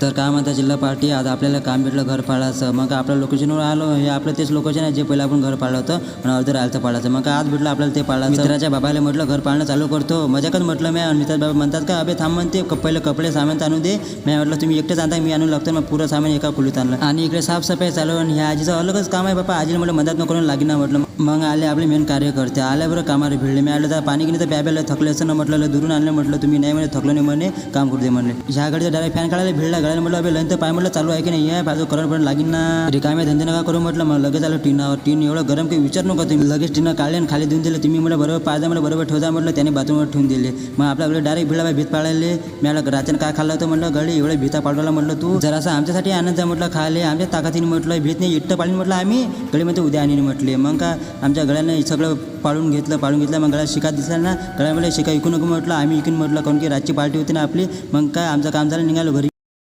तर काय म्हणता जिल्हा पार्टी, आज आपल्याला काम भेटलं घर पाळायचं. मग आपल्या लोकेशनवर आलो, हे आपलं तेच लोकेशन आहे जे पहिलं आपण घर पाळलं होतं आणि अर्धं राहायचं पाळायचं. मग आज भेटलं आपल्याला ते पाळायचं. मित्राच्या बाबाला म्हटलं घर पाळणं चालू करतो, मजाकच म्हटलं मी. आणि मित्राचे बाबा म्हणतात का अबे थांब म्हणते, पहिलं कपडे सामान आणून दे. मी म्हटलं तुम्ही एकटेच आणता, मी आणून लागतो. मग पुरं सामान एका खोलीत आणलं आणि इकडे साफसफाई चालू. आणि ह्या आजीचं अलगच काम आहे बाबा. आजीला म्हटलं मदत नको करून लागेल ना म्हटलं. मग आले आपले मेन कार्यकर्ते, आल्या बरं कामाला भिडले. मी आलं तर पाणी गिनी तर प्यायला थकले असं ना म्हटलं, दुरून आणलं म्हटलं. तुम्ही नाही म्हणे, थकलं नाही म्हणे, काम करू दे म्हणले. ह्या गाडीचा डायरेक्ट फॅन काढायला भिडला. गाड्याला म्हटलं अबे लंत पाय म्हटलं चालू आहे की नाही आहे, बाजू करंट पण लागेल ना, रिकामे धंदे नका करू म्हटलं. मग लगेच आलं टीनावर. टीन एवढं गरम काही विचार नका तुम्ही. लगेच टीनं काढले आणि खाली देऊन दिले. तुम्ही म्हटलं बरोबर पाहिजे म्हटलं, बरोबर ठेवजा म्हटलं. त्याने बाथरूमवर ठेवून दिले. मग आपल्याकडे डायरेक्ट भिडला भीत पाळायले. मी आलं रात्री काय खाल्लं होतं म्हटलं, गडी एवढं भीता पाडवला म्हटलं. तू जरासं आमच्यासाठी आनंद जा म्हटलं, खाले आमच्या ताकदीने म्हटलं. भीत नाही इट्ट पाळून म्हटलं आम्ही गडीमध्ये उद्या आणि म्हटले. मग का आमच्या गळ्याने सगळं पाळून घेतलं. मग गळ्यात शिका दिसला ना, गळ्यामध्ये शिका ऐकू नको म्हटलं. आम्ही इकून म्हटलं, कारण की रातची पार्टी होती ना आपली. मग काय आमचं काम झालं, निघालो घरी.